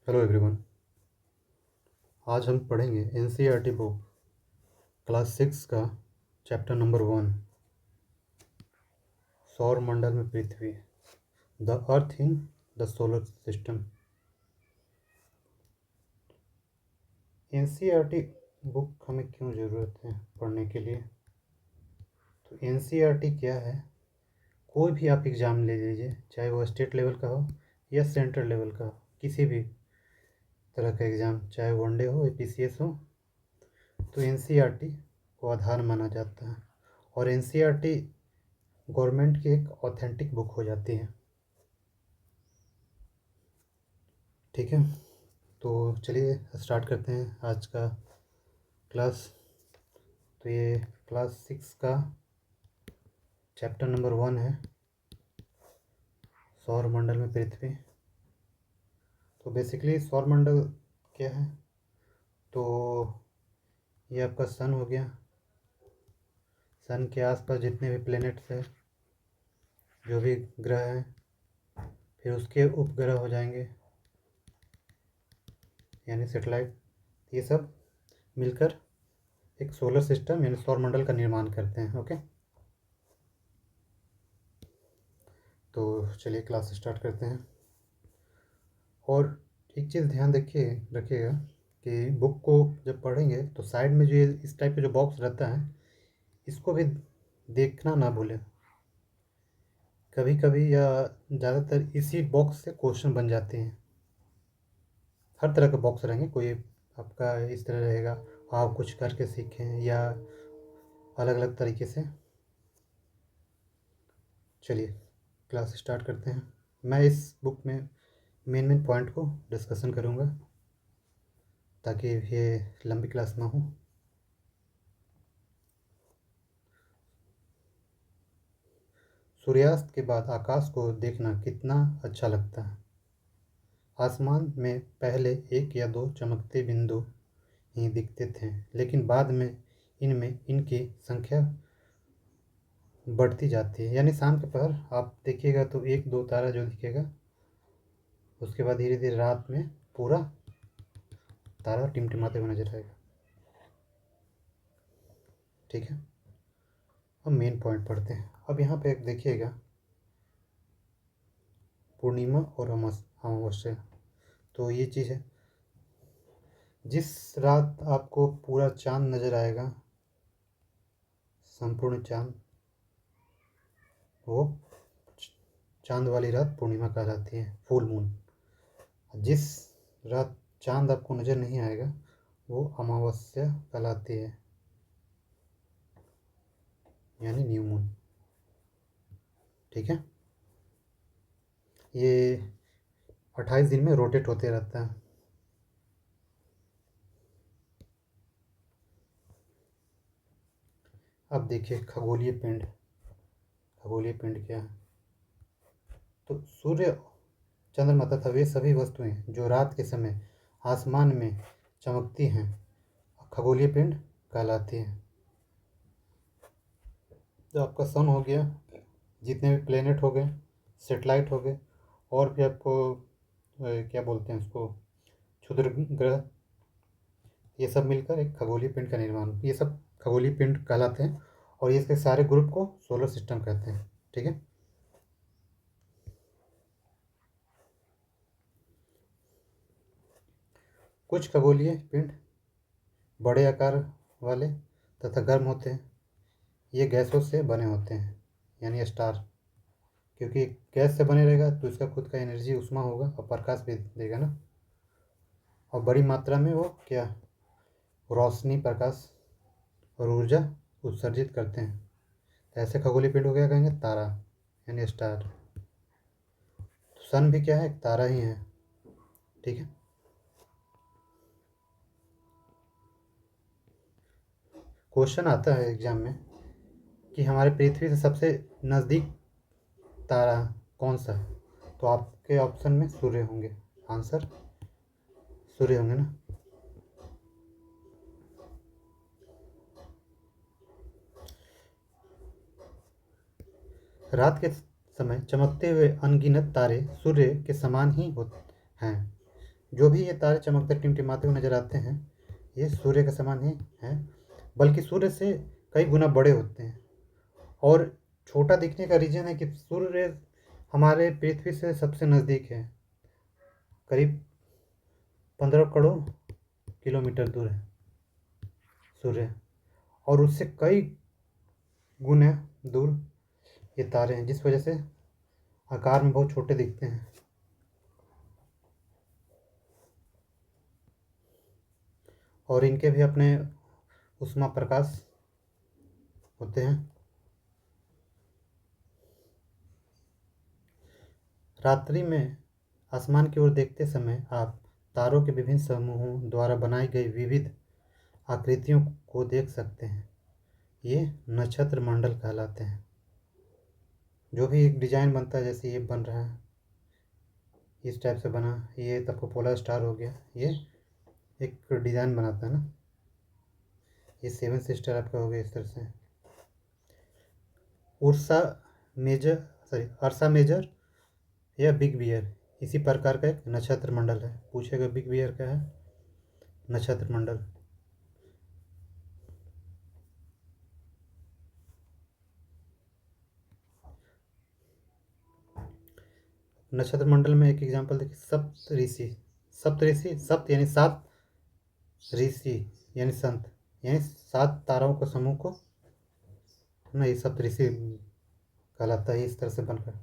Hello everyone. आज हम पढ़ेंगे एनसीईआरटी बुक क्लास 6 का चैप्टर नंबर 1, सौर मंडल में पृथ्वी, the earth in the solar system. NCERT book हमें क्यों ज़रूरत है पढ़ने के लिए? तो एनसीईआरटी क्या है? कोई भी आप एग्ज़ाम ले लीजिए, चाहे वो स्टेट लेवल का हो या सेंट्रल लेवल का हो, किसी भी तरह का एग्ज़ाम, चाहे वनडे हो या पीसीएस हो, तो एनसीईआरटी को आधार माना जाता है। और एनसीईआरटी गवर्नमेंट की एक ऑथेंटिक बुक हो जाती है। ठीक है, तो चलिए स्टार्ट करते हैं आज का क्लास। तो ये क्लास 6 का चैप्टर नंबर 1 है, सौर मंडल में पृथ्वी। तो बेसिकली सौर मंडल क्या है? तो ये आपका सन हो गया। सन के आसपास जितने भी प्लैनेट्स हैं, जो भी ग्रह हैं, फिर उसके उपग्रह हो जाएंगे यानी सैटेलाइट। ये सब मिलकर एक सोलर सिस्टम यानी सौर मंडल का निर्माण करते हैं। ओके, तो चलिए क्लास स्टार्ट करते हैं। और एक चीज़ ध्यान रखिएगा कि बुक को जब पढ़ेंगे तो साइड में जो ये इस टाइप का जो बॉक्स रहता है, इसको भी देखना ना भूलें। कभी कभी या ज़्यादातर इसी बॉक्स से क्वेश्चन बन जाते हैं। हर तरह के बॉक्स रहेंगे, कोई आपका इस तरह रहेगा, आप कुछ करके सीखें, या अलग अलग तरीके से। चलिए क्लास स्टार्ट करते हैं। मैं इस बुक में मेन पॉइंट को डिस्कशन करूँगा ताकि ये लंबी क्लास ना हो। सूर्यास्त के बाद आकाश को देखना कितना अच्छा लगता है। आसमान में पहले एक या दो चमकते बिंदु ही दिखते थे, लेकिन बाद में इनमें इनकी संख्या बढ़ती जाती है। यानी शाम के पहर आप देखिएगा तो एक दो तारा जो दिखेगा, उसके बाद धीरे धीरे रात में पूरा तारा टिमटिमाते हुए नजर आएगा। ठीक है, अब मेन पॉइंट पढ़ते हैं। अब यहाँ पे एक देखिएगा, पूर्णिमा और अमावस्या। तो ये चीज़ है, जिस रात आपको पूरा चांद नज़र आएगा, संपूर्ण चांद, वो चांद वाली रात पूर्णिमा कहलाती है, फुल मून। जिस रात चांद आपको नज़र नहीं आएगा, वो अमावस्या कहलाती है, यानी न्यू मून। ठीक है, ये 28 दिन में रोटेट होते रहता है। अब देखिए खगोलीय पिंड। खगोलीय पिंड क्या है? तो सूर्य, चंद्रमा तथा वे सभी वस्तुएं जो रात के समय आसमान में चमकती हैं, खगोलीय पिंड कहलाती हैं। जो आपका सन हो गया, जितने भी प्लेनेट हो गए, सेटेलाइट हो गए, और भी आपको क्या बोलते हैं उसको, क्षुद्र ग्रह, ये सब मिलकर एक खगोलीय पिंड का निर्माण, ये सब खगोलीय पिंड कहलाते हैं। और ये इसके सारे ग्रुप को सोलर सिस्टम कहते हैं। ठीक है, कुछ खगोलीय पिंड बड़े आकार वाले तथा गर्म होते हैं। ये गैसों से बने होते हैं, यानी स्टार। क्योंकि गैस से बने रहेगा तो इसका खुद का एनर्जी उष्मा होगा और प्रकाश भी देगा ना, और बड़ी मात्रा में वो क्या, रोशनी, प्रकाश और ऊर्जा उत्सर्जित करते हैं। तो ऐसे खगोलीय पिंड को क्या कहेंगे? तारा, यानी स्टार। तो सन भी क्या है? एक तारा ही है। ठीक है, क्वेश्चन आता है एग्जाम में कि हमारे पृथ्वी से सबसे नज़दीक तारा कौन सा है? तो आपके ऑप्शन में सूर्य होंगे। आंसर सूर्य होंगे ना। रात के समय चमकते हुए अनगिनत तारे सूर्य के समान ही होते हैं। जो भी ये तारे चमकते टिमटिमाते हुए नजर आते हैं ये सूर्य के समान ही हैं, बल्कि सूर्य से कई गुना बड़े होते हैं। और छोटा दिखने का रीज़न है कि सूर्य हमारे पृथ्वी से सबसे नज़दीक है, करीब 15 करोड़ किलोमीटर दूर है सूर्य, और उससे कई गुना दूर ये तारे हैं, जिस वजह से आकार में बहुत छोटे दिखते हैं। और इनके भी अपने उष्मा प्रकाश होते हैं। रात्रि में आसमान की ओर देखते समय आप तारों के विभिन्न समूहों द्वारा बनाई गई विविध आकृतियों को देख सकते हैं। ये नक्षत्र मंडल कहलाते हैं। जो भी एक डिजाइन बनता है, जैसे ये बन रहा है इस टाइप से बना, ये तब पोलर स्टार हो गया, ये एक डिजाइन बनाता है ना। ये 7 सिस्टर आपका हो गया इस तरह से। अर्सा मेजर या बिग बियर इसी प्रकार का एक नक्षत्र मंडल है। पूछेगा बिग बियर क्या है? नक्षत्र मंडल। नक्षत्र मंडल में एक एग्जांपल देखिए, सप्त ऋषि, सप्त यानी 7, ऋषि यानी संत, यानी 7 ताराओं के समूह को ना ये सप्त ऋषि कहलाता है, इस तरह से बनकर।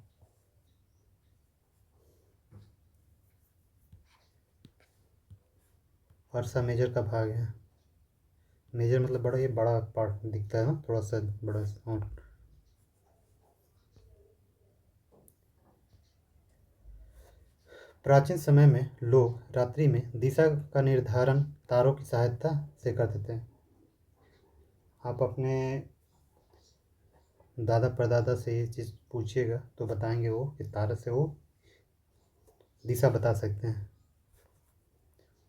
अर्सा मेजर का भाग है। मेजर मतलब बड़ा, ये बड़ा पार्ट दिखता है ना, थोड़ा सा बड़ा। प्राचीन समय में लोग रात्रि में दिशा का निर्धारण तारों की सहायता से करते थे। आप अपने दादा परदादा से ये चीज़ पूछिएगा तो बताएंगे वो कि तारे से वो दिशा बता सकते हैं।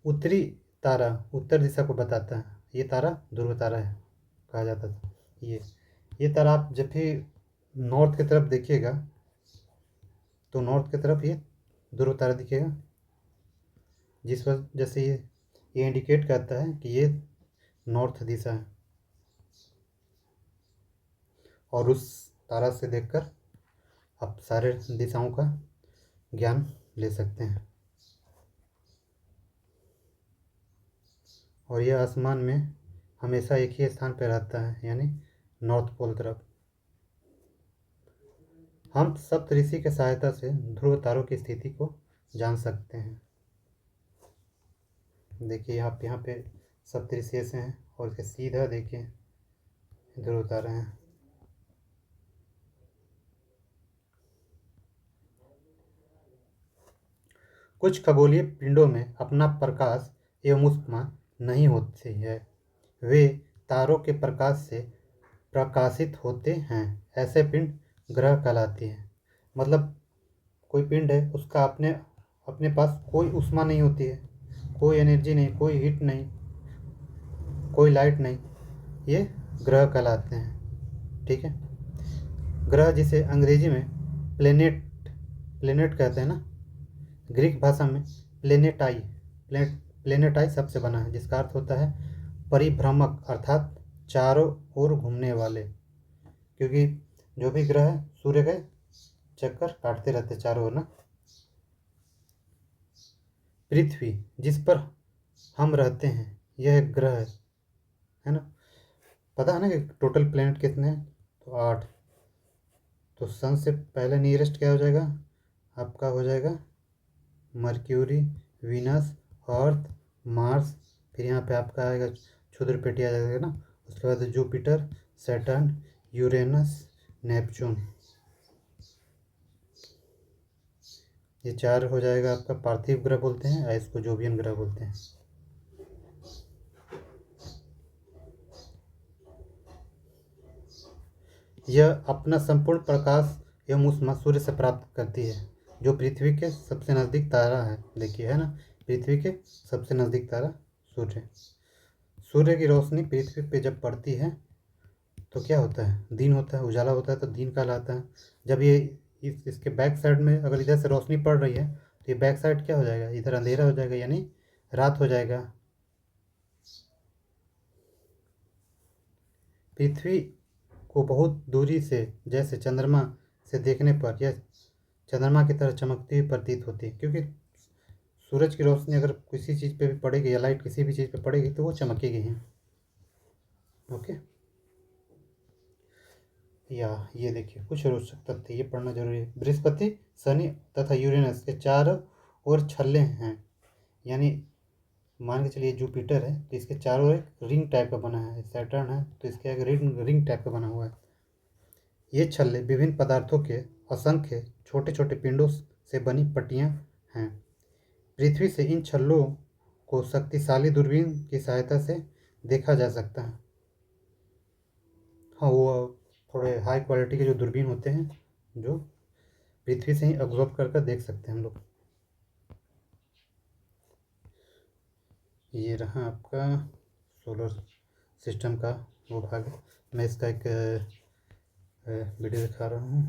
उत्तरी तारा उत्तर दिशा को बताता है। ये तारा ध्रुव तारा है कहा जाता था। ये तारा आप जब भी नॉर्थ की तरफ देखिएगा तो नॉर्थ की तरफ ये ध्रुव तारा दिखेगा, जिस वजह से ये इंडिकेट करता है कि ये नॉर्थ दिशा है। और उस तारा से देखकर आप सारे दिशाओं का ज्ञान ले सकते हैं। और यह आसमान में हमेशा एक ही स्थान पर रहता है, यानी नॉर्थ पोल तरफ। हम सप्तऋषि की सहायता से ध्रुव तारों की स्थिति को जान सकते हैं। देखिए आप यहाँ पे सप्तऋषि ऐसे हैं और इसके सीधा देखिए ध्रुव तारे हैं। कुछ खगोलीय पिंडों में अपना प्रकाश एवं ऊष्मा नहीं होती है, वे तारों के प्रकाश से प्रकाशित होते हैं। ऐसे पिंड ग्रह कहलाते हैं। मतलब कोई पिंड है, उसका अपने पास कोई ऊष्मा नहीं होती है, कोई एनर्जी नहीं, कोई हीट नहीं, कोई लाइट नहीं, ये ग्रह कहलाते हैं। ठीक है। ग्रह जिसे अंग्रेजी में प्लेनेट कहते हैं ना, ग्रीक भाषा में प्लेनेटाई शब्द से बना है, जिसका अर्थ होता है परिभ्रमक, अर्थात चारों ओर घूमने वाले। क्योंकि जो भी ग्रह है सूर्य के चक्कर काटते रहते चारों ओर ना। पृथ्वी जिस पर हम रहते हैं यह एक ग्रह है ना। पता है ना कि टोटल प्लैनेट कितने हैं? तो 8। तो सन से पहले नियरेस्ट क्या हो जाएगा आपका? हो जाएगा मर्क्यूरी, वीनस, अर्थ, मार्स, फिर यहाँ पे आपका आएगा क्षुद्र पेटी आ जाएगा ना। उसके बाद जुपिटर, सैटर्न, यूरेनस, नेपच्यून, ये 4 हो जाएगा आपका पार्थिव ग्रह बोलते हैं, या इसको जोवियन ग्रह बोलते हैं। यह अपना संपूर्ण प्रकाश एवं ऊष्मा सूर्य से प्राप्त करती है, जो पृथ्वी के सबसे नज़दीक तारा है। देखिए है ना, पृथ्वी के सबसे नज़दीक तारा सूर्य की रोशनी पृथ्वी पे जब पड़ती है तो क्या होता है? दिन होता है, उजाला होता है, तो दिन कहलाता है। जब ये इसके बैक साइड में अगर इधर से रोशनी पड़ रही है तो ये बैक साइड क्या हो जाएगा, इधर अंधेरा हो जाएगा यानी रात हो जाएगा। पृथ्वी को बहुत दूरी से जैसे चंद्रमा से देखने पर यह चंद्रमा की तरह चमकती हुई प्रतीत होती है, क्योंकि सूरज की रोशनी अगर किसी चीज़ पे भी पड़ेगी या लाइट किसी भी चीज़ पे पड़ेगी तो वो चमकेगी ही। ओके, या ये देखिए कुछ रोचक तथ्य, ये पढ़ना जरूरी है। बृहस्पति, शनि तथा यूरेनस के चारों ओर छल्ले हैं, यानी मान के चलिए जुपिटर है तो इसके चारों ओर एक रिंग टाइप का बना है, सैटर्न है तो इसके आगे रिंग टाइप का बना हुआ है। ये छल्ले विभिन्न पदार्थों के असंख्य छोटे छोटे पिंडों से बनी पट्टियां हैं। पृथ्वी से इन छल्लों को शक्तिशाली दूरबीन की सहायता से देखा जा सकता है। हाँ, वो थोड़े हाई क्वालिटी के जो दूरबीन होते हैं जो पृथ्वी से ही ऑब्जर्व कर देख सकते हैं हम लोग। ये रहा आपका सोलर सिस्टम का वो भाग। मैं इसका एक वीडियो दिखा रहा हूँ,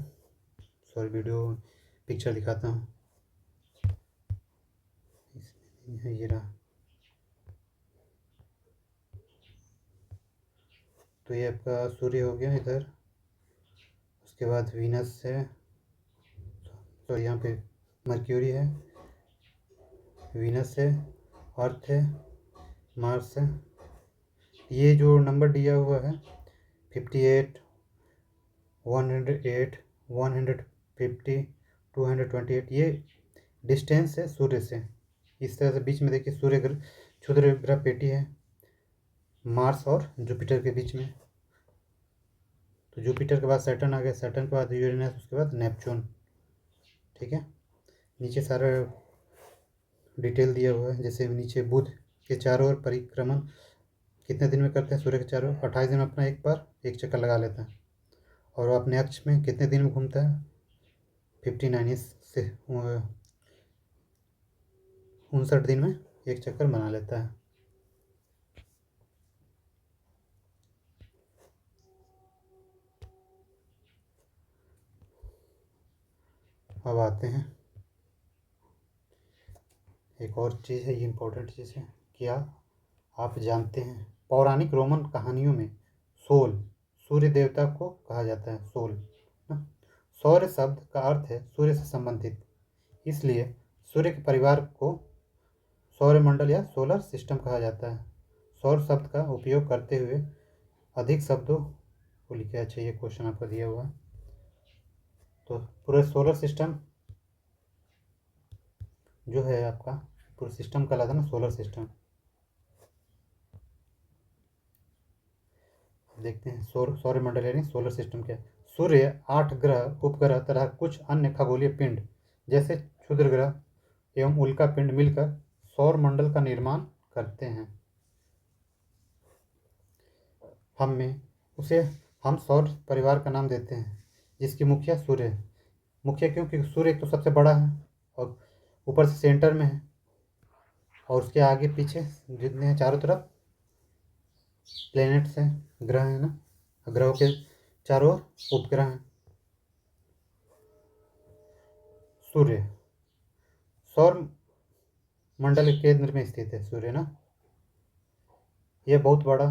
सॉरी वीडियो पिक्चर दिखाता हूँ। ये रहा, तो ये आपका सूर्य हो गया इधर, उसके बाद वीनस है, तो यहाँ पे मर्क्यूरी है, वीनस है, अर्थ है, मार्स है। ये जो नंबर दिया हुआ है 58, 108, 150, 228, ये डिस्टेंस है सूर्य से। इस तरह से बीच में देखिए सूर्य ग्रह, क्षुद्र ग्रह पेटी है मार्स और जुपिटर के बीच में। तो जुपिटर के बाद सैटर्न आ गया, सैटर्न के बाद यूरेनस, उसके बाद नेपच्यून। ठीक है, नीचे सारा डिटेल दिया हुआ है। जैसे नीचे बुध के चारों ओर परिक्रमण कितने दिन में करते हैं सूर्य के चारों ओर, 28 दिन में अपना एक बार एक चक्कर लगा लेता है। और वो अपने अक्ष में कितने दिन में घूमता है, 59 से 59 दिन में एक चक्कर बना लेता है। अब आते हैं एक और चीज़ है, ये इम्पोर्टेंट चीज़ है। क्या आप जानते हैं पौराणिक रोमन कहानियों में सोल सूर्य देवता को कहा जाता है। सोल सौर्य शब्द का अर्थ है सूर्य से संबंधित, इसलिए सूर्य के परिवार को सौरमंडल या सोलर सिस्टम कहा जाता है। सौर शब्द का उपयोग करते हुए अधिक शब्दों को लिखा चाहिए, क्वेश्चन आपको दिया हुआ है। तो पूरे सोलर सिस्टम जो है आपका, पूरे सिस्टम कहलाता है ना सोलर सिस्टम। देखते हैं सौरमंडल यानी सोलर सिस्टम क्या है। सूर्य, 8 ग्रह, उपग्रह तथा कुछ अन्य खगोलीय पिंड जैसे क्षुद्र ग्रह एवं उल्का पिंड मिलकर सौरमंडल का निर्माण करते हैं। उसे हम सौर परिवार का नाम देते हैं, जिसकी मुखिया सूर्य है। मुखिया क्यों, क्योंकि सूर्य एक तो सबसे बड़ा है और ऊपर से सेंटर में है, और उसके आगे पीछे जितने हैं चारों तरफ प्लैनेट्स हैं, ग्रह हैं ना, ग्रहों के चारों उपग्रह हैं। सूर्य सौर मंडल के केंद्र में स्थित है सूर्य ना। यह बहुत बड़ा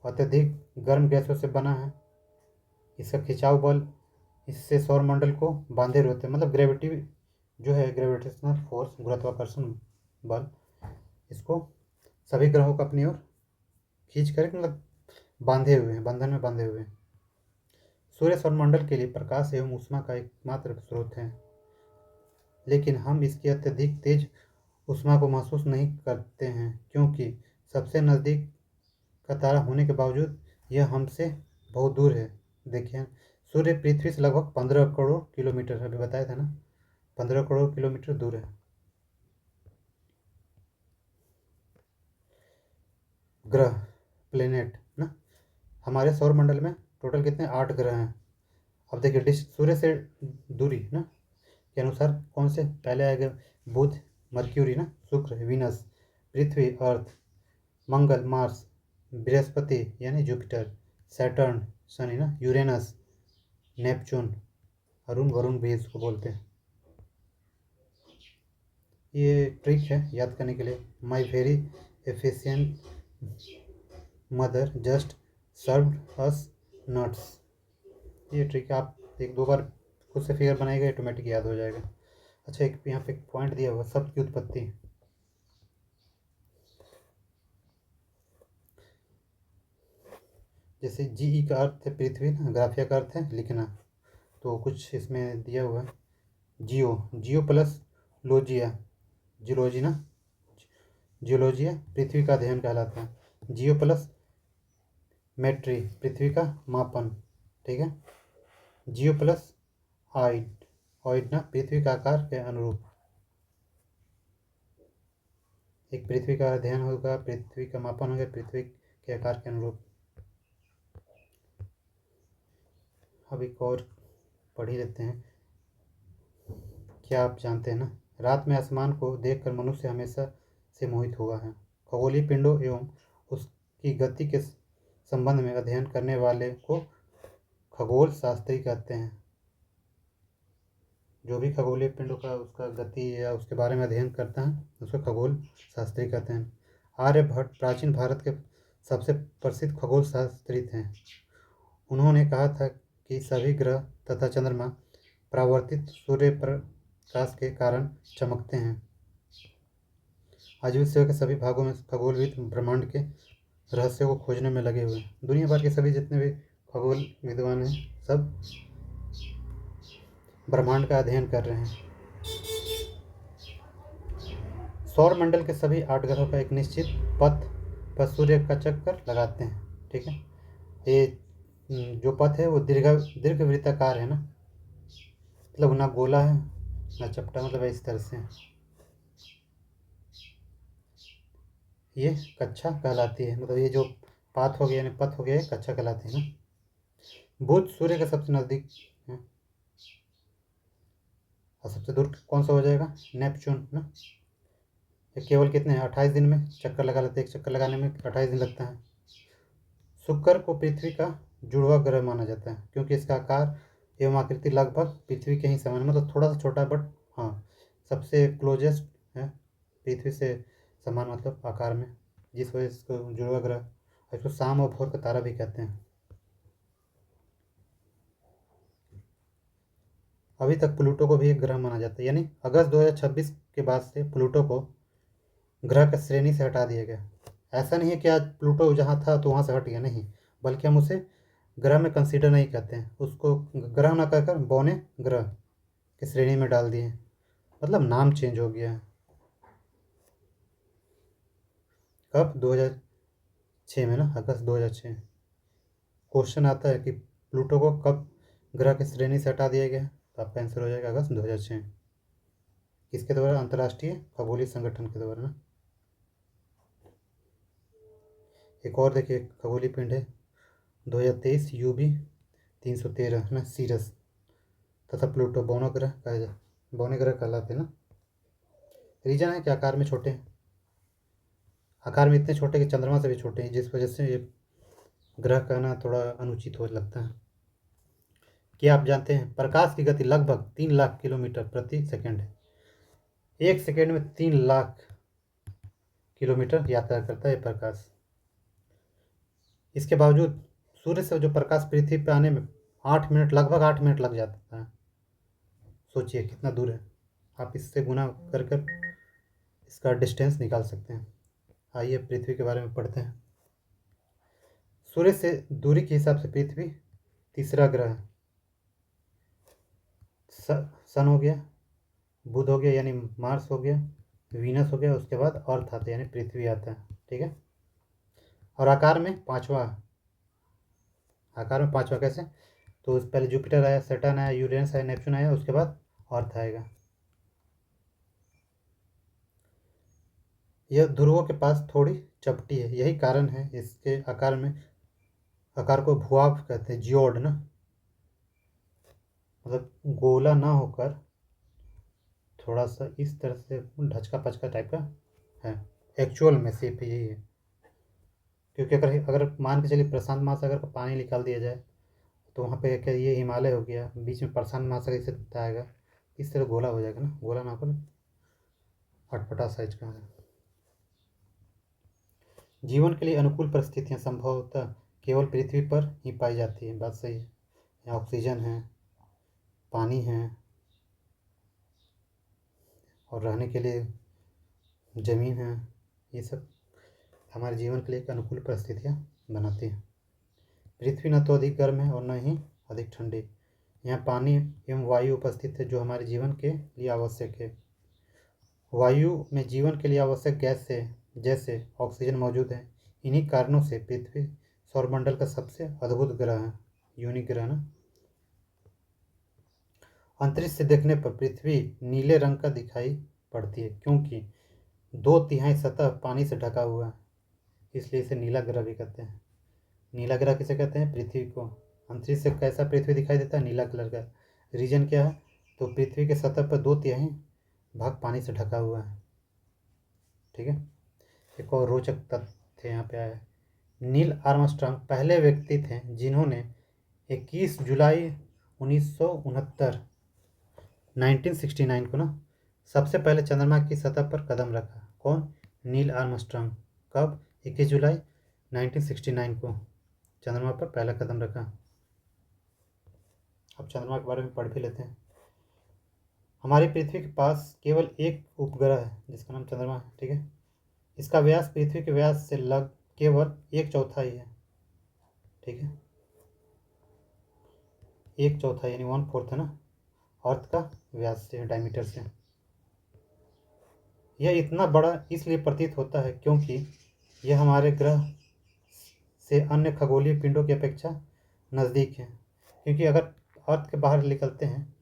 अत्यधिक गर्म गैसों से बना है। इसका खिंचाव बल इससे सौरमंडल को बांधे रहते हैं, मतलब ग्रेविटी जो है, ग्रेविटेशनल फोर्स, गुरुत्वाकर्षण बल, इसको सभी ग्रहों को अपनी ओर खींच कर मतलब बांधे हुए हैं, बंधन में बांधे हुए हैं। सूर्य सौरमंडल के लिए प्रकाश एवं ऊष्मा का एकमात्र स्रोत है, लेकिन हम इसकी अत्यधिक तेज ऊष्मा को महसूस नहीं करते हैं, क्योंकि सबसे नज़दीक का तारा होने के बावजूद यह हमसे बहुत दूर है। देखिए सूर्य पृथ्वी से लगभग 15 करोड़ किलोमीटर, अभी बताया था ना, 15 करोड़ किलोमीटर दूर है। ग्रह, प्लेनेट ना, हमारे सौरमंडल में टोटल कितने, 8 ग्रह हैं। अब देखिए सूर्य से दूरी ना के अनुसार कौन से पहले आएगा, बुध, मर्क्यूरी ना, शुक्र, वीनस, पृथ्वी, अर्थ, मंगल, मार्स, बृहस्पति यानी जुपिटर, सैटर्न शनि ना, यूरेनस, नेपच्यून, अरुण वरुण भी इसको बोलते हैं। ये ट्रिक है याद करने के लिए। My very efficient mother just served us nuts. ये ट्रिक आप एक दो बार खुद से फिगर बनाएगा, ऑटोमेटिक याद हो जाएगा। अच्छा, एक यहाँ पे एक पॉइंट दिया हुआ, शब्द की उत्पत्ति। जैसे जीई का अर्थ है पृथ्वी ना, ग्राफिया का अर्थ है लिखना, तो कुछ इसमें दिया हुआ है। जियो प्लस लोजिया, जियोलॉजी ना, जियोलॉजिया पृथ्वी का अध्ययन कहलाता है। जियो प्लस मेट्री, पृथ्वी का मापन, ठीक है। जियो प्लस ऑइड, ऑइड ना पृथ्वी का आकार के अनुरूप। एक पृथ्वी का अध्ययन होगा, पृथ्वी का मापन होगा पृथ्वी के आकार के अनुरूप। अब एक और पढ़ ही लेते हैं। क्या आप जानते हैं ना, रात में आसमान को देखकर मनुष्य हमेशा से मोहित हुआ है। खगोलीय पिंडों एवं उसकी गति के संबंध में अध्ययन करने वाले को खगोल शास्त्री कहते हैं। जो भी खगोलीय पिंडों का उसका गति या उसके बारे में अध्ययन करता है उसको खगोल शास्त्री कहते हैं। आर्यभट्ट प्राचीन भारत के सबसे प्रसिद्ध खगोल शास्त्री थे। उन्होंने कहा था कि सभी ग्रह तथा चंद्रमा परावर्तित सूर्य प्रकाश के कारण चमकते हैं। आज विश्व के सभी भागों में खगोलविद ब्रह्मांड के रहस्य को खोजने में लगे हुए हैं। दुनिया भर के सभी जितने भी खगोल विद्वान हैं सब ब्रह्मांड का अध्ययन कर रहे हैं। सौर मंडल के सभी 8 ग्रहों का एक निश्चित पथ पर सूर्य का चक्कर लगाते हैं, ठीक है। ये जो पथ है वो दीर्घवृत्ताकार है ना, मतलब ना गोला है ना चपटा, मतलब इस तरह से। ये कक्षा कहलाती है, मतलब ये जो पाथ हो गया यानी पथ हो गया ये कक्षा कहलाती है ना। बुध सूर्य के सबसे नज़दीक है और सबसे दूर कौन सा हो जाएगा, नेपच्यून ना। ये केवल कितने 28 दिन में चक्कर लगा लेते हैं, एक चक्कर लगाने में 28 दिन लगता है। शुक्र को पृथ्वी का जुड़वा ग्रह माना जाता है क्योंकि इसका आकार एवं आकृति लगभग पृथ्वी के ही समान है, मतलब थोड़ा सा छोटा है बट हाँ सबसे क्लोजेस्ट है पृथ्वी से समान, मतलब आकार में, जिस वजह से इसको जुड़वा ग्रह, इसको शाम और भोर का तारा भी कहते हैं। अभी तक प्लूटो को भी एक ग्रह माना जाता है, यानी अगस्त 2026 के बाद से प्लूटो को ग्रह का श्रेणी से हटा दिया गया। ऐसा नहीं है कि आज प्लूटो जहाँ था तो वहाँ से हट गया, नहीं, बल्कि हम उसे ग्रह में कंसीडर नहीं करते हैं, उसको ग्रह ना कहकर बौने ग्रह की श्रेणी में डाल दिए, मतलब नाम चेंज हो गया है। कब 2006 में ना, अगस्त 2006। क्वेश्चन आता है कि प्लूटो को कब ग्रह की श्रेणी से हटा दिया गया, तो आपका आंसर हो जाएगा अगस्त 2006। किसके द्वारा, अंतर्राष्ट्रीय खगोलीय संगठन के द्वारा ना। एक और देखिए खगोलीय पिंड है 2023 UB 313 ना, सीरस तथा प्लूटो बौने ग्रह कहलाते ना। रीजन है कि आकार में छोटे हैं, आकार में इतने छोटे कि चंद्रमा से भी छोटे हैं, जिस वजह से ये ग्रह कहना थोड़ा अनुचित हो लगता है। क्या आप जानते हैं प्रकाश की गति लगभग 3 लाख किलोमीटर प्रति सेकंड है। एक सेकंड में 3 लाख किलोमीटर यात्रा करता है प्रकाश। इसके बावजूद सूर्य से जो प्रकाश पृथ्वी पर आने में 8 मिनट, लगभग 8 मिनट लग जाता है। सोचिए कितना दूर है, आप इससे गुना कर कर इसका डिस्टेंस निकाल सकते हैं। आइए पृथ्वी के बारे में पढ़ते हैं। सूर्य से दूरी के हिसाब से पृथ्वी तीसरा ग्रह है। सन हो गया, बुध हो गया यानी मार्स हो गया, वीनस हो गया, उसके बाद अर्थ आता है यानी पृथ्वी आता है, ठीक है। और आकार में पांचवा कैसे, तो पहले जुपिटर आया, सैटर्न आया, यूरेनस आया, नेपच्यून आया, उसके बाद अर्थ आएगा। यह ध्रुवों के पास थोड़ी चपटी है, यही कारण है इसके आकार को भूआभ कहते हैं, जियोड ना, मतलब गोला ना होकर थोड़ा सा इस तरह से ढचका पचका टाइप का है। एक्चुअल में शेप यही है, क्योंकि अगर मान के चलिए प्रशांत महासागर का पानी निकाल दिया जाए तो वहाँ पे क्या ये हिमालय हो गया, बीच में प्रशांत महासागर से आएगा, इस तरह गोला हो जाएगा ना, गोला ना होकर अटपटा साइज का है। जीवन के लिए अनुकूल परिस्थितियां संभवतः केवल पृथ्वी पर ही पाई जाती है। बात सही है। यहाँ ऑक्सीजन है, पानी है और रहने के लिए ज़मीन है। ये सब हमारे जीवन के लिए एक अनुकूल परिस्थितियाँ बनाती है। पृथ्वी न तो अधिक गर्म है और न ही अधिक ठंडी। यहाँ पानी एवं वायु उपस्थित है जो हमारे जीवन के लिए आवश्यक है। वायु में जीवन के लिए आवश्यक गैस से जैसे ऑक्सीजन मौजूद है। इन्हीं कारणों से पृथ्वी सौरमंडल का सबसे अद्भुत ग्रह है, यूनिक ग्रह ना। अंतरिक्ष से देखने पर पृथ्वी नीले रंग का दिखाई पड़ती है क्योंकि 2/3 सतह पानी से ढका हुआ है, इसलिए इसे नीला ग्रह भी कहते हैं। नीला ग्रह किसे कहते हैं? पृथ्वी को। अंतरिक्ष से कैसा पृथ्वी दिखाई देता है? नीला कलर का। रीजन क्या है? तो पृथ्वी के सतह पर 2/3 भाग पानी से ढका हुआ है। ठीक है। एक और रोचक तथ्य यहाँ पे आया है। नील आर्मस्ट्रांग पहले व्यक्ति थे जिन्होंने 21 जुलाई 1969 को ना सबसे पहले चंद्रमा की सतह पर कदम रखा। कौन? Neil Armstrong. कब? 21 जुलाई 1969 को चंद्रमा पर पहला कदम रखा। अब चंद्रमा के बारे में पढ़ भी लेते हैं। हमारी पृथ्वी के पास केवल एक उपग्रह है जिसका नाम चंद्रमा है। ठीक है। इसका व्यास पृथ्वी के व्यास से केवल 1/4 है। ठीक है, 1/4 यानी 1/4 है ना अर्थ का व्यास से, डायमीटर से। यह इतना बड़ा इसलिए प्रतीत होता है क्योंकि यह हमारे ग्रह से अन्य खगोलीय पिंडों की अपेक्षा नज़दीक है। क्योंकि अगर अर्थ के बाहर निकलते हैं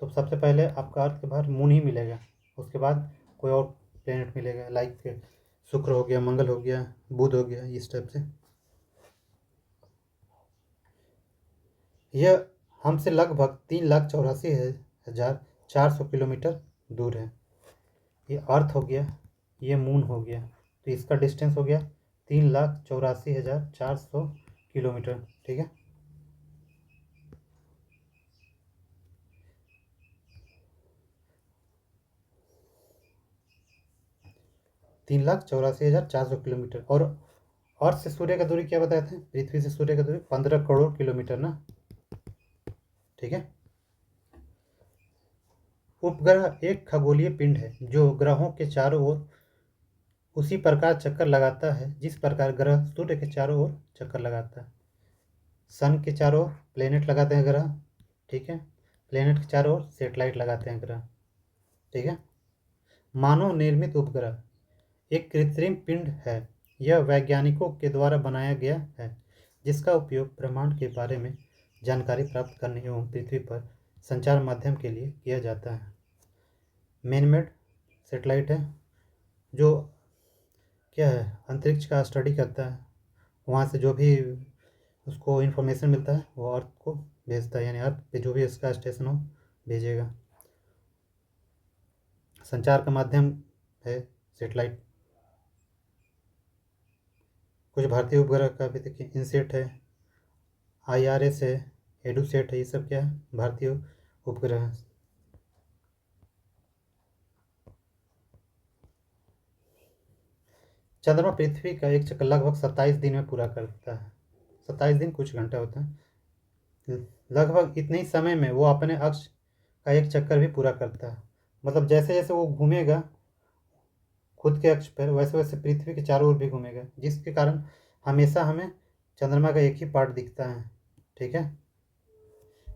तो सबसे पहले आपका अर्थ के बाहर मून ही मिलेगा, उसके बाद कोई और प्लेनेट मिलेगा, लाइक शुक्र हो गया, मंगल हो गया, बुध हो गया, इस टाइप से। यह हमसे लगभग 3,84,400 किलोमीटर दूर है। ये अर्थ हो गया, ये मून हो गया, तो इसका डिस्टेंस हो गया 3,84,400 किलोमीटर। ठीक है। तीन लाख 84,400 किलोमीटर। और अर्थ से सूर्य का दूरी क्या बताए थे? पृथ्वी से सूर्य का दूरी 15 करोड़ किलोमीटर ना। ठीक है। उपग्रह एक खगोलीय पिंड है जो ग्रहों के चारों ओर उसी प्रकार चक्कर लगाता है जिस प्रकार ग्रह सूर्य के चारों ओर चक्कर लगाता है। सन के चारों ओर प्लेनेट लगाते हैं ग्रह। ठीक है। प्लेनेट के चारों ओर सेटेलाइट लगाते हैं ग्रह। ठीक है। मानव निर्मित उपग्रह एक कृत्रिम पिंड है। यह वैज्ञानिकों के द्वारा बनाया गया है जिसका उपयोग ब्रह्मांड के बारे में जानकारी प्राप्त करने एवं पृथ्वी पर संचार माध्यम के लिए किया जाता है। मैनमेड सेटेलाइट है जो क्या है, अंतरिक्ष का स्टडी करता है। वहाँ से जो भी उसको इन्फॉर्मेशन मिलता है वो अर्थ को भेजता है, यानी अर्थ पे जो भी इसका स्टेशन हो भेजेगा। संचार का माध्यम है सेटेलाइट। कुछ भारतीय उपग्रह का भी देखिए, इनसेट है, IRS है, एडुसेट है, ये सब क्या है? भारतीय उपग्रह है। चंद्रमा पृथ्वी का एक चक्कर लगभग 27 दिन में पूरा करता है। 27 दिन कुछ घंटा होता है। लगभग इतने ही समय में वो अपने अक्ष का एक चक्कर भी पूरा करता है। मतलब जैसे जैसे वो घूमेगा खुद के अक्ष पर वैसे वैसे पृथ्वी के चारों ओर भी घूमेगा, जिसके कारण हमेशा हमें चंद्रमा का एक ही पार्ट दिखता है। ठीक है।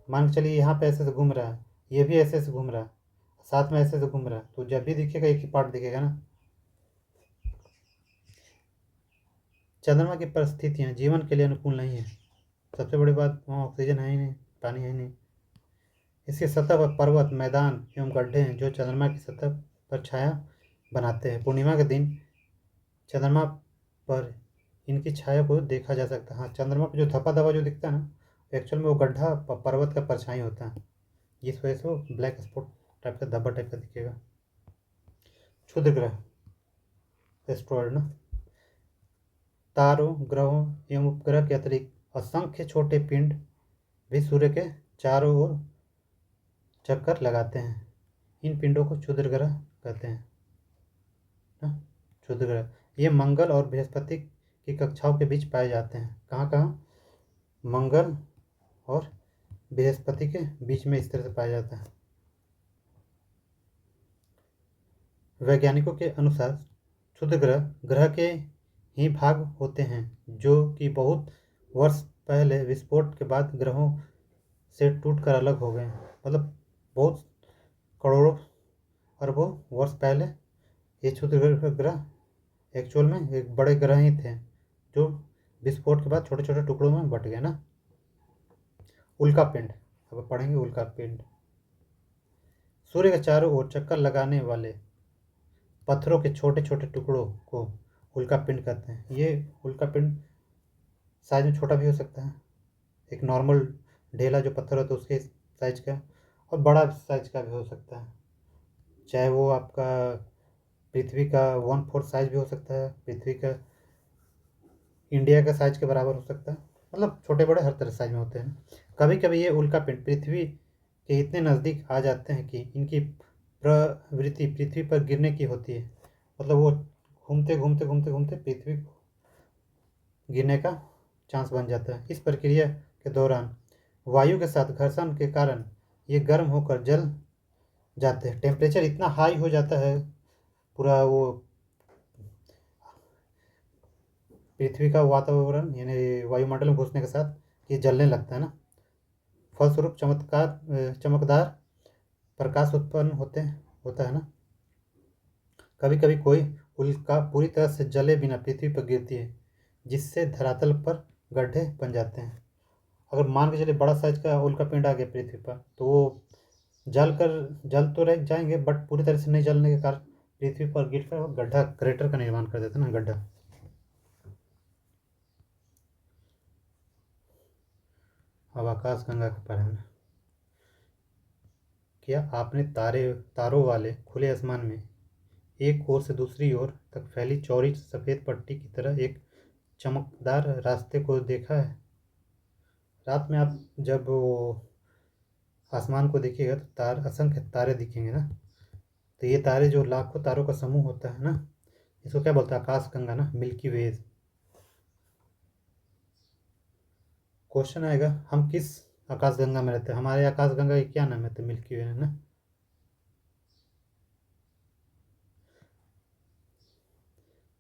मान के चलिए यहाँ पे ऐसे से घूम रहा है, ये भी ऐसे से घूम रहा है, साथ में ऐसे से घूम रहा है, तो जब भी दिखेगा एक ही पार्ट दिखेगा ना। चंद्रमा की परिस्थितियाँ जीवन के लिए अनुकूल नहीं है। सबसे बड़ी बात, वहाँ ऑक्सीजन है ही नहीं, पानी है ही नहीं। इसकी सतह पर पर्वत, मैदान एवं गड्ढे हैं जो चंद्रमा की सतह पर छाया बनाते हैं। पूर्णिमा के दिन चंद्रमा पर इनकी छाया को देखा जा सकता है। हाँ, चंद्रमा पर जो धपा धपा जो दिखता है ना, एक्चुअल में वो गड्ढा पर्वत का परछाई होता है, जिस वजह से वो ब्लैक स्पॉट टाइप का धब्बा टाइप का दिखेगा। क्षुद्र ग्रह, एस्ट्रॉयड ना। तारों, ग्रहों एवं उपग्रह के अतिरिक्त असंख्य छोटे पिंड भी सूर्य के चारों ओर चक्कर लगाते हैं। इन पिंडों को क्षुद्र ग्रह कहते हैं। क्षुद्र ग्रह ये मंगल और बृहस्पति की कक्षाओं के बीच पाए जाते हैं। कहाँ कहाँ? मंगल और बृहस्पति के बीच में इस तरह से पाया जाता है। वैज्ञानिकों के अनुसार क्षुद्र ग्रह के ही भाग होते हैं जो कि बहुत वर्ष पहले विस्फोट के बाद ग्रहों से टूटकर अलग हो गए। मतलब बहुत करोड़ों अरबों वर्ष पहले ये क्षुद्र ग्रह एक्चुअल में एक बड़े ग्रह ही थे जो विस्फोट के बाद छोटे छोटे टुकड़ों में बट गए ना। उल्कापिंड, अब पढ़ेंगे उल्कापिंड। सूर्य के चारों ओर चक्कर लगाने वाले पत्थरों के छोटे छोटे टुकड़ों को उल्कापिंड कहते हैं। ये उल्कापिंड साइज में छोटा भी हो सकता है, एक नॉर्मल ढेला जो पत्थर होता है उसके साइज का, और बड़ा साइज का भी हो सकता है। चाहे वो आपका पृथ्वी का 1/4 साइज भी हो सकता है, पृथ्वी का इंडिया का साइज के बराबर हो सकता है। मतलब छोटे बड़े हर तरह साइज में होते हैं। कभी कभी ये उल्कापिंड पृथ्वी के इतने नज़दीक आ जाते हैं कि इनकी प्रवृत्ति पृथ्वी पर गिरने की होती है। मतलब वो घूमते घूमते घूमते घूमते पृथ्वी गिरने का चांस बन जाता है। इस प्रक्रिया के दौरान वायु के साथ घर्षण के कारण ये गर्म होकर जल जाते हैं। टेम्परेचर इतना हाई हो जाता है, पूरा वो पृथ्वी का वातावरण यानी वायुमंडल में घुसने के साथ ये जलने लगता है ना। फलस्वरूप चमकदार प्रकाश उत्पन्न होता है ना। कभी कभी कोई उल्का पूरी तरह से जले बिना पृथ्वी पर गिरती है जिससे धरातल पर गड्ढे बन जाते हैं। अगर मान के चलिए बड़ा साइज का उल्कापिंड आ गया पृथ्वी पर तो वो जल तो रह जाएंगे बट पूरी तरह से नहीं जलने के कारण पृथ्वी पर गिर कर गड्ढा क्रेटर का निर्माण कर देते हैं ना, गड्ढा। अब आकाशगंगा के बारे में, क्या आपने तारों वाले खुले आसमान में एक ओर से दूसरी ओर तक फैली चौड़ी सफ़ेद पट्टी की तरह एक चमकदार रास्ते को देखा है? रात में आप जब वो आसमान को देखिएगा तो असंख्य तारे दिखेंगे ना। तो ये तारे जो लाखों तारों का समूह होता है ना, इसको क्या बोलते हैं? आकाशगंगा ना, मिल्की वेज। क्वेश्चन आएगा हम किस आकाशगंगा में रहते हैं? हमारे आकाशगंगा की क्या नाम है? तो मिल्की वे है ना।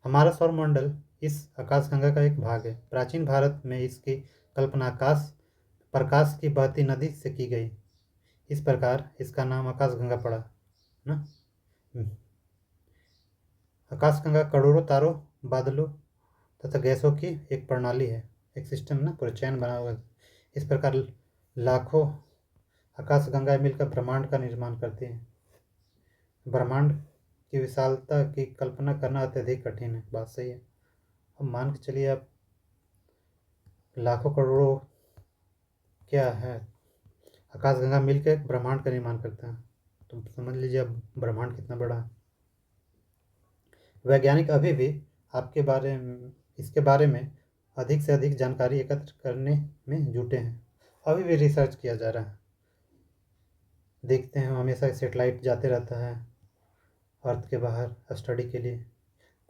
हमारा सौरमंडल इस आकाशगंगा का एक भाग है। प्राचीन भारत में इसकी कल्पना प्रकाश की बहती नदी से की गई। इस प्रकार इसका नाम आकाशगंगा पड़ा ना। आकाशगंगा करोड़ों तारों, बादलों तथा गैसों की एक प्रणाली है, एक सिस्टम ना, पूरा चैन बना हुआ है। इस प्रकार लाखों आकाशगंगाएं मिलकर ब्रह्मांड का निर्माण करती हैं। ब्रह्मांड की विशालता की कल्पना करना अत्यधिक कठिन है, बात सही है। अब मान के चलिए आप लाखों करोड़ों क्या है आकाशगंगा मिलकर ब्रह्मांड का निर्माण करते हैं, तो समझ लीजिए अब ब्रह्मांड कितना बड़ा है। वैज्ञानिक अभी भी इसके बारे में अधिक से अधिक जानकारी एकत्र करने में जुटे हैं। अभी भी रिसर्च किया जा रहा है। देखते हैं, हमेशा सेटेलाइट जाते रहता है अर्थ के बाहर स्टडी के लिए,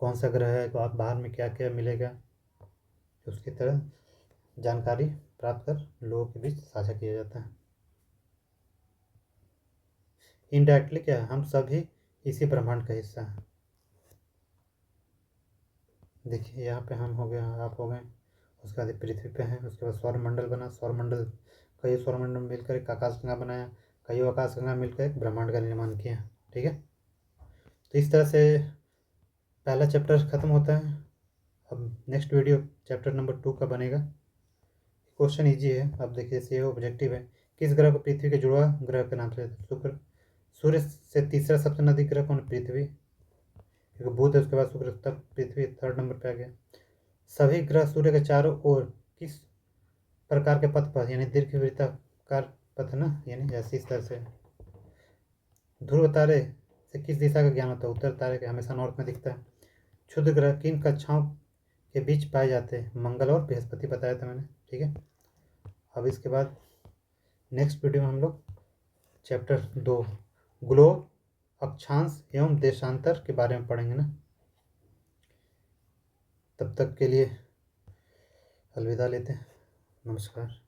कौन सा ग्रह है, बाहर में क्या क्या मिलेगा, उसकी तरह जानकारी प्राप्त कर लोगों के बीच साझा किया जाता है। इनडायरेक्टली क्या है, हम सभी इसी ब्रह्मांड का हिस्सा हैं। देखिए यहाँ पे हम हो गए, आप हो गए, उसके बाद पृथ्वी पे हैं, उसके बाद सौरमंडल बना, कई सौरमंडल मिलकर एक आकाशगंगा बनाया, कई आकाशगंगा मिलकर एक ब्रह्मांड का निर्माण किया। ठीक है, तो इस तरह से पहला चैप्टर ख़त्म होता है। अब नेक्स्ट वीडियो चैप्टर नंबर 2 का बनेगा। क्वेश्चन इजी है। अब देखिए जैसे ऑब्जेक्टिव है, किस ग्रह को पृथ्वी के जुड़वा ग्रह के नाम से शुक्र। सूर्य से तीसरा सबसे नजदीक ग्रह कौन? पृथ्वी, क्योंकि बुध है, उसके बाद शुक्र, तब पृथ्वी 3rd नंबर पे आ गया। सभी ग्रह सूर्य के चारों ओर किस प्रकार के पथ पर, यानी दीर्घवृत्ताकार पथ ना, यानी ऐसी इस तरह से। ध्रुव तारे से किस दिशा का ज्ञान होता है? उत्तर तारे के हमेशा नॉर्थ में दिखता है। क्षुद्र ग्रह किन कक्षाओं के बीच पाए जाते हैं? मंगल और बृहस्पति बताया था मैंने। ठीक है, अब इसके बाद नेक्स्ट वीडियो में हम लोग चैप्टर 2 ग्लोब, अक्षांश एवं देशांतर के बारे में पढ़ेंगे ना। तब तक के लिए अलविदा लेते हैं। नमस्कार।